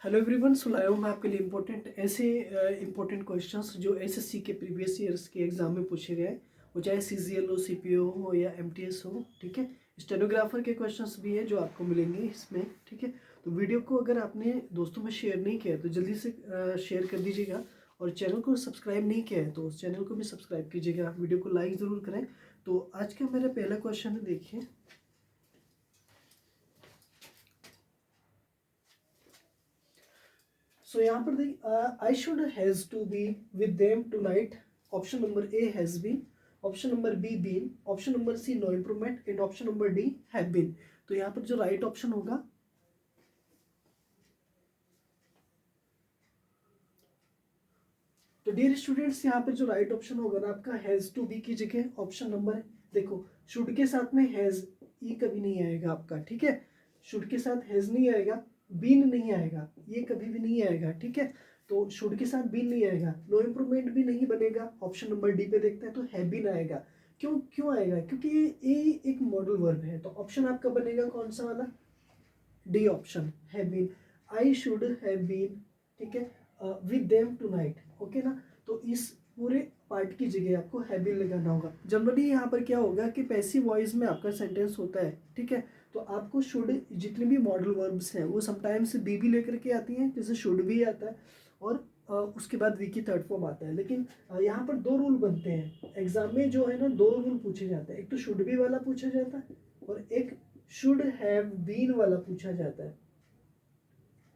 Hello everyone, सो लाया हूँ मैं आपके लिए इम्पोर्टेंट क्वेश्चंस जो एसएससी के प्रीवियस ईयर्स के एग्जाम में पूछे गए, वो चाहे सीजीएल हो, सीपीओ हो या एमटीएस हो। ठीक है, स्टेनोग्राफर के क्वेश्चंस भी है जो आपको मिलेंगे इसमें। ठीक है, तो वीडियो को अगर आपने दोस्तों में शेयर नहीं किया है तो जल्दी से शेयर कर दीजिएगा, और चैनल को सब्सक्राइब नहीं किया है तो उस चैनल को भी सब्सक्राइब कीजिएगा, वीडियो को लाइक ज़रूर करें। तो आज का मेरा पहला क्वेश्चन है, देखिए। सो यहाँ पर देखिए, I should has to be with them tonight. Option number A has been, option number B been, option number C no improvement and option number D have been. तो यहाँ पर जो राइट ऑप्शन होगा, तो डियर स्टूडेंट्स यहाँ पर जो right option होगा ना आपका, हैज टू बी की जगह ऑप्शन नंबर, देखो शुड के साथ में हैज ई कभी नहीं आएगा आपका। ठीक है, शुड के साथ हैज नहीं आएगा, बीन नहीं आएगा, ये कभी भी नहीं आएगा। ठीक है, तो शुड के साथ बीन नहीं आएगा, नो इम्प्रूवमेंट भी नहीं बनेगा। ऑप्शन नंबर डी पे देखते हैं तो हैव बीन आएगा। क्यों क्यों आएगा? क्योंकि ये एक मॉडल वर्ब है। तो ऑप्शन आपका बनेगा कौन सा वाला? D option, have been. I should have been, ठीक है, विद देम टुनाइट। ओके ना, तो इस पूरे पार्ट की जगह आपको हैव बीन लगाना होगा। जनरली यहाँ पर क्या होगा कि पैसिव वॉइस में आपका सेंटेंस होता है। ठीक है, तो आपको शुड, जितने भी मॉडल वर्ब्स हैं वो समटाइम्स बी भी लेकर के आती हैं, जैसे शुड भी आता है, और उसके बाद वी की थर्ड फॉर्म आता है। लेकिन यहाँ पर दो रूल बनते हैं एग्जाम में, जो है ना, दो रूल पूछे जाते हैं। एक तो शुड बी वाला पूछा जाता है और एक शुड हैव बीन वाला पूछा जाता है।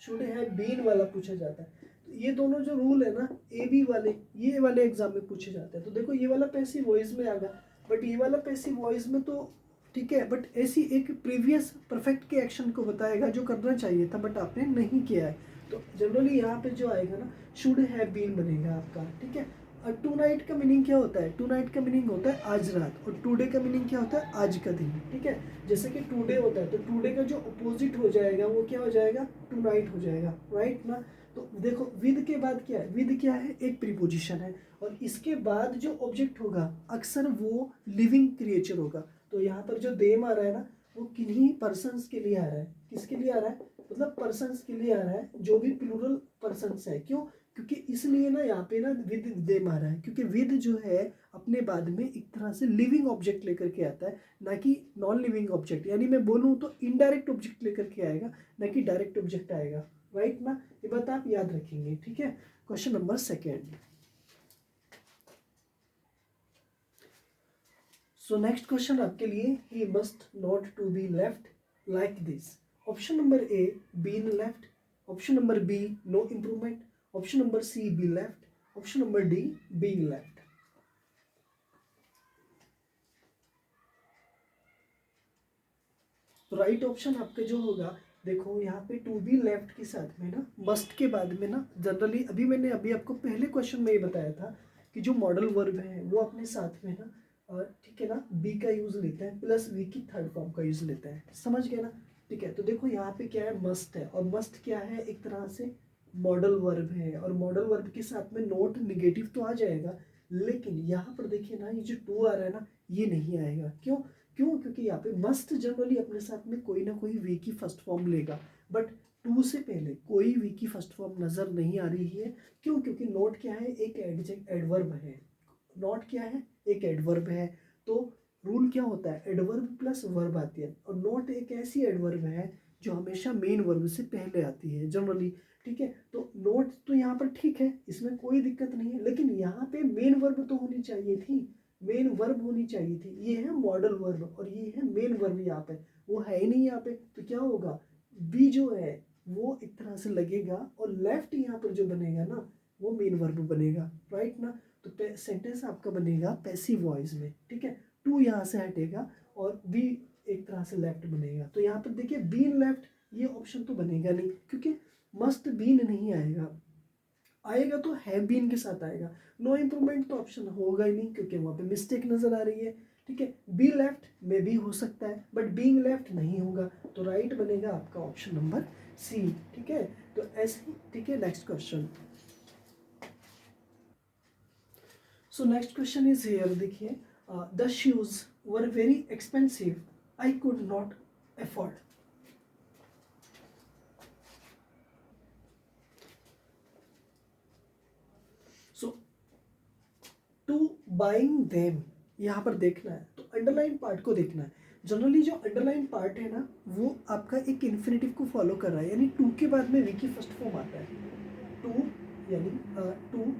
शुड हैव बीन वाला पूछा जाता है। तो ये दोनों जो रूल है ना, ए बी वाले, ये वाले एग्जाम में पूछे जाते हैं। तो देखो ये वाला पैसिव वॉइस में आ गया, बट ये वाला पैसिव वॉइस में तो ठीक है, बट ऐसी एक प्रीवियस परफेक्ट के एक्शन को बताएगा जो करना चाहिए था बट आपने नहीं किया है। तो जनरली यहाँ पे जो आएगा ना, शुड हैव बीन बनेगा आपका। ठीक है, और टू नाइट का मीनिंग क्या होता है? टू नाइट का मीनिंग होता है आज रात, और टू डे का मीनिंग क्या होता है? आज का दिन। ठीक है, जैसे कि टू डे होता है तो टू डे का जो अपोजिट हो जाएगा वो क्या हो जाएगा? टू नाइट हो जाएगा, राइट ना। तो देखो विद के बाद क्या है? विद क्या है? एक प्रीपोजिशन है, और इसके बाद जो ऑब्जेक्ट होगा अक्सर वो लिविंग क्रिएचर होगा। तो यहाँ पर जो देम आ रहा है ना, वो किन्हीं पर्सन्स के लिए आ रहा है। किसके लिए आ रहा है? मतलब पर्सन्स के लिए आ रहा है, जो भी प्लूरल पर्सन्स है। क्यों? क्योंकि इसलिए ना यहाँ पे ना विद देम आ रहा है, क्योंकि विद जो है अपने बाद में एक तरह से लिविंग ऑब्जेक्ट लेकर के आता है, ना कि नॉन लिविंग ऑब्जेक्ट। यानी मैं बोलूँ तो इनडायरेक्ट ऑब्जेक्ट लेकर के आएगा, ना कि डायरेक्ट ऑब्जेक्ट आएगा, राइट ना। ये बात आप याद रखेंगे। ठीक है, question number second. So next question आपके लिए, he must not to be left like this. Option number A been left, option number B no improvement, option number C be left, option number D being left. तो right option आपका जो होगा, देखो यहाँ पे to be left के साथ में ना, मस्ट के बाद में ना, जनरली मैंने अभी आपको पहले क्वेश्चन में ये बताया था कि जो मॉडल वर्ब है वो अपने साथ में ना, ठीक है ना, बी का यूज लेता है प्लस वी की थर्ड फॉर्म का यूज लेता है। समझ गए ना? ठीक है, तो देखो यहाँ पे क्या है? मस्ट है, और मस्ट क्या है? एक तरह से मॉडल वर्ब है, और मॉडल वर्ब के साथ में नोट निगेटिव तो आ जाएगा, लेकिन यहाँ पर देखिए ना, ये जो टू आ रहा है ना, ये नहीं आएगा। क्यों? क्योंकि यहाँ पे मस्ट जनरली अपने साथ में कोई ना कोई वी की फर्स्ट फॉर्म लेगा, बट टू से पहले कोई वी की फर्स्ट फॉर्म नजर नहीं आ रही है। क्यों? क्योंकि नोट क्या है? एक एडवर्ब है। नॉट क्या है? एक एडवर्ब है। तो रूल क्या होता है? एडवर्ब प्लस वर्ब आती है, और नॉट एक ऐसी एडवर्ब है जो हमेशा मेन वर्ब से पहले आती है जनरली। ठीक है, तो नोट तो यहाँ पर ठीक है, इसमें कोई दिक्कत नहीं है, लेकिन यहाँ पे मेन वर्ब तो होनी चाहिए थी, मेन वर्ब होनी चाहिए थी। ये है मॉडल वर्ब और ये है मेन वर्ब, यहाँ पे वो है ही नहीं। यहाँ पे तो क्या होगा? बी जो है वो एक तरह से लगेगा, और लेफ्ट यहाँ पर जो बनेगा ना, वो मेन वर्ब बनेगा, राइट ना। तो सेंटेंस आपका बनेगा पैसिव वॉइस में। ठीक है, टू यहाँ से हटेगा और बी एक तरह से लेफ्ट बनेगा। तो यहाँ पर देखिए बीन लेफ्ट, ये ऑप्शन तो बनेगा नहीं, क्योंकि मस्ट बीन नहीं आएगा। आएगा तो हैव बीन के साथ आएगा। नो इम्प्रूवमेंट तो ऑप्शन होगा ही नहीं, क्योंकि वहाँ पे मिस्टेक नजर आ रही है। ठीक है, बी लेफ्ट में भी हो सकता है, बट बीइंग लेफ्ट नहीं होगा। तो राइट बनेगा आपका ऑप्शन नंबर सी। ठीक है, तो ऐसे ही। ठीक है, next question. So next question is here, देखिए, the shoes were very expensive, I could not afford. Buying them यहाँ पर देखना है, तो अंडरलाइन पार्ट को देखना है। जनरली जो अंडरलाइन पार्ट है ना वो आपका एक इन्फिनेटिव को फॉलो कर रहा है, यानी टू के बाद में वी की फर्स्ट फॉर्म आता है, टू यानी टू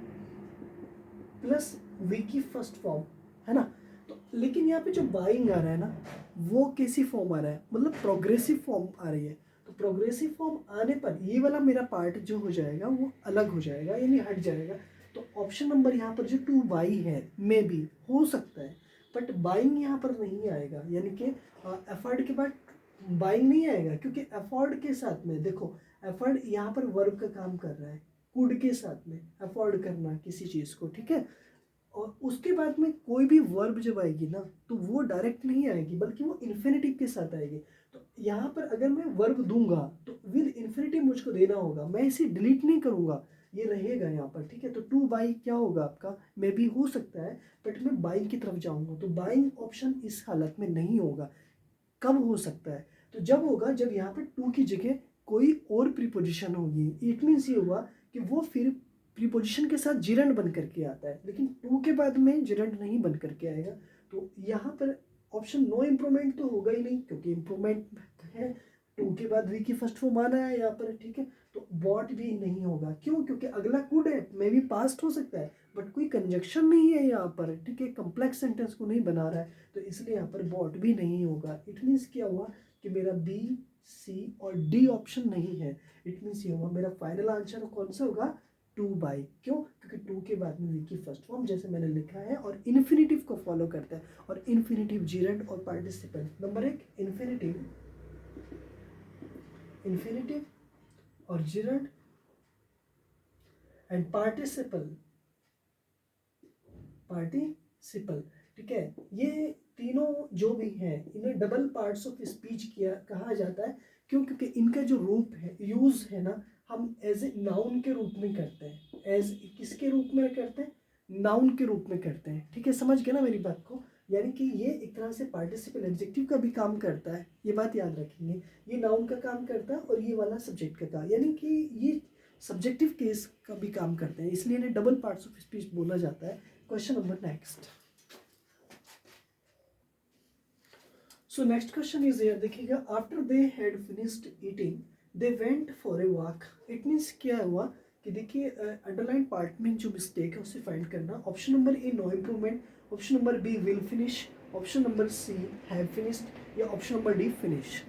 प्लस वी की फर्स्ट फॉर्म, है ना। तो लेकिन यहाँ पे जो बाइंग आ रहा है ना वो कैसी फॉर्म आ रहा है, मतलब प्रोग्रेसिव फॉर्म आ रही है। तो प्रोग्रेसिव फॉर्म आने पर ये वाला मेरा पार्ट जो हो जाएगा वो अलग हो जाएगा, यानी हट जाएगा। तो ऑप्शन नंबर यहाँ पर जो टू बाई है मे बी हो सकता है, बट बाइंग यहाँ पर नहीं आएगा, यानी कि एफर्ड के बाद बाइंग नहीं आएगा, क्योंकि एफर्ड के साथ में देखो एफर्ड यहाँ पर वर्ब का काम कर रहा है, कुड के साथ में अफोर्ड करना किसी चीज़ को, ठीक है। और उसके बाद में कोई भी वर्ब जब आएगी ना तो वो डायरेक्ट नहीं आएगी, बल्कि वो इन्फिनेटिव के साथ आएगी। तो यहाँ पर अगर मैं वर्ब दूंगा तो विद इन्फिनेटिव मुझको देना होगा, मैं इसे डिलीट नहीं करूँगा, ये रहेगा यहाँ पर, ठीक है। तो टू बाई क्या होगा आपका, मे बी हो सकता है, बट मैं बाइंग की तरफ जाऊँगा, तो बाइंग ऑप्शन इस हालत में नहीं होगा। कब हो सकता है, तो जब होगा जब यहाँ पर टू की जगह कोई और प्रीपोजिशन होगी। इट मीन्स ये हुआ कि वो फिर प्रीपोजिशन के साथ जिरंड बन करके आता है, लेकिन टू के बाद में जिरंड नहीं बन करके आएगा। तो यहाँ पर ऑप्शन नो इम्प्रूवमेंट तो होगा ही नहीं, क्योंकि इम्प्रूवमेंट है, टू के बाद वी की फर्स्ट फॉर्म आना है यहाँ पर, ठीक है। तो बॉट भी नहीं होगा, क्यों, क्योंकि अगला कुड है, मे बी पास्ट हो सकता है, बट कोई कंजक्शन नहीं है यहाँ पर, ठीक है, कम्प्लेक्स सेंटेंस को नहीं बना रहा है, तो इसलिए यहाँ पर बॉट भी नहीं होगा। इट मीन्स क्या हुआ कि मेरा बी सी और डी ऑप्शन नहीं है। इट मीन्स ये हुआ मेरा फाइनल आंसर कौन सा होगा, टू बाई। क्यों, क्योंकि टू के बाद में वी की फर्स्ट फॉर्म जैसे मैंने लिखा है और इन्फिनेटिव को फॉलो करता है, और इन्फिनेटिव जिरंड और पार्टिसिपल। नंबर एक इन्फिनेटिव, इन्फिनेटिव और जिरंड एंड पार्टिसिपल, पार्टिसिपल, ठीक है। ये तीनों जो भी हैं इन्हें डबल पार्ट्स ऑफ स्पीच किया कहा जाता है। क्यों, क्योंकि इनका जो रूप है, यूज है ना, हम एज ए नाउन के रूप में करते हैं। एज किसके रूप में करते हैं, नाउन के रूप में करते हैं, ठीक है। समझ गए ना मेरी बात को, यानी कि ये एक तरह से पार्टिसिपल एडजेक्टिव का भी काम करता है, ये बात याद रखेंगे। ये नाउन का काम करता है और ये वाला सब्जेक्ट का काम, यानी कि ये सब्जेक्टिव केस का भी काम करते हैं, इसलिए इन्हें डबल पार्ट्स ऑफ स्पीच बोला जाता है। Question number next. So next question is here, देखिएगा, after they had finished eating they went for a walk. It means क्या हुआ कि देखिए अंडरलाइन पार्ट में जो मिस्टेक है उसे फाइंड करना। Option number A no improvement, option number B will finish, option number C have finished, या ऑप्शन नंबर डी फिनिश।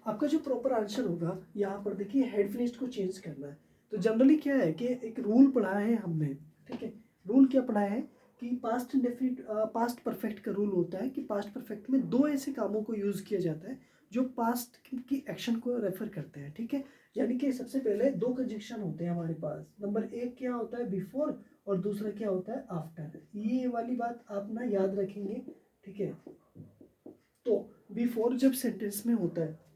आपका जो प्रॉपर आंसर होगा यहाँ पर देखिए हैड फिनिश्ड को चेंज करना है। तो जनरली क्या है कि एक रूल पढ़ा है हमने, ठीक है। रूल क्या पढ़ा है कि पास्ट इंडेफिनिट पास्ट परफेक्ट का रूल होता है कि पास्ट परफेक्ट में दो ऐसे कामों को यूज़ किया जाता है जो पास्ट की एक्शन को रेफर करते हैं, ठीक है। यानी कि सबसे पहले दो कंजक्शन होते हैं हमारे पास। नंबर एक क्या होता है, बिफोर, और दूसरा क्या होता है, आफ्टर। ये वाली बात आप ना याद रखेंगे, ठीक है। तो बिफोर जब सेंटेंस में होता है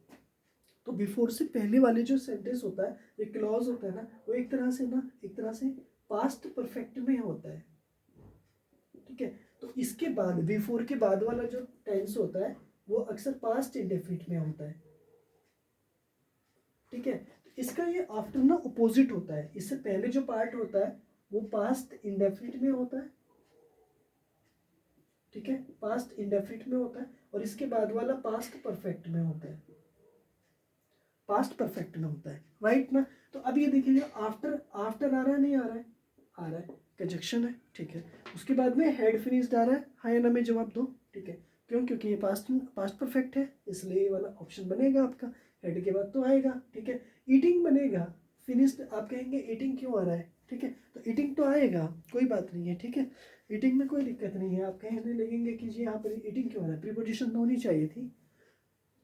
तो बिफोर से पहले वाले जो सेंटेंस होता है, ये क्लॉज होता है ना, वो एक तरह से पास्ट परफेक्ट में होता है, ठीक है। तो इसके बाद बिफोर के बाद वाला जो टेंस होता है वो अक्सर पास्ट इंडेफिनिट में होता है, ठीक है। तो इसका ये आफ्टर ना अपोजिट होता है। इससे पहले जो पार्ट होता है वो पास्ट इंडेफिनिट में होता है, ठीक है, पास्ट इंडेफिनिट में होता है, और इसके बाद वाला पास्ट परफेक्ट में होता है, पास्ट परफेक्ट में होता है, राइट ना। तो अब ये देखिएगा आफ्टर, आफ्टर आ रहा है नहीं आ रहा है, आ रहा है, कंजक्शन है, ठीक है। उसके बाद में हेड फिनिश्ड आ रहा है, हाँ या ना में जवाब दो, ठीक है। क्यों, क्योंकि ये पास्ट परफेक्ट है, इसलिए ये वाला ऑप्शन बनेगा आपका। हेड के बाद तो आएगा, ठीक है। ईटिंग बनेगा, फिनिश्ड आप कहेंगे ईटिंग क्यों आ रहा है, ठीक है। तो ईटिंग तो आएगा, कोई बात नहीं है, ठीक है। ईटिंग में कोई दिक्कत नहीं है, आप कहने लगेंगे कि जी यहाँ पर ईटिंग क्यों आ रहा है, प्रीपोजिशन तो होनी चाहिए थी।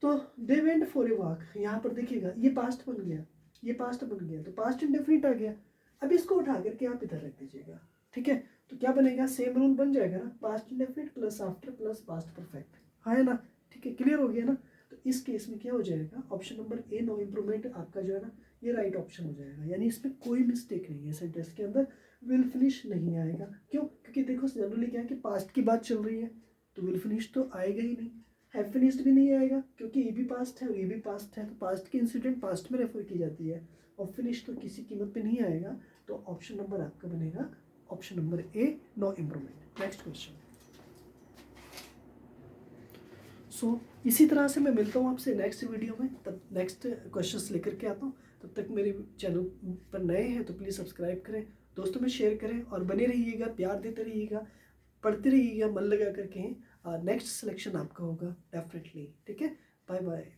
तो दे वेंट फॉर ए वॉक, यहाँ पर देखिएगा ये पास्ट बन गया, ये पास्ट बन गया, तो पास्ट इंडेफिनिट आ गया। अब इसको उठा करके आप इधर रख दीजिएगा, ठीक है। तो क्या बनेगा, सेम रूल बन जाएगा ना, past indefinite plus after plus past perfect, हाँ है ना, ठीक है, क्लियर हो गया ना। तो इस केस में क्या हो जाएगा, option number A no improvement आपका जो है ना ये राइट ऑप्शन हो जाएगा, यानी इसमें कोई मिस्टेक नहीं है, सेंटेंस के अंदर विल फिनिश नहीं आएगा। क्यों, क्योंकि देखो जनरली क्या है कि पास्ट की बात चल रही है, तो विल फिनिश तो आएगा ही नहीं। हैव फिनिश्ड भी नहीं आएगा, क्योंकि ये भी पास्ट है और ये भी पास्ट है, तो पास्ट की इंसिडेंट पास्ट में रेफर की जाती है, और फिनिश तो किसी कीमत पे नहीं आएगा, तो ऑप्शन नंबर आपका बनेगा option number A, no improvement. Next question. So इसी तरह से मैं मिलता हूँ आपसे नेक्स्ट वीडियो में, तब नेक्स्ट क्वेश्चंस लेकर के आता हूँ। तब तक मेरे चैनल पर नए हैं तो प्लीज़ सब्सक्राइब करें, दोस्तों में शेयर करें और बने रहिएगा, प्यार देते रहिएगा, पढ़ते रहिएगा, मन लगा करके। नेक्स्ट सिलेक्शन आपका होगा डेफिनेटली। ठीक है, बाय बाय।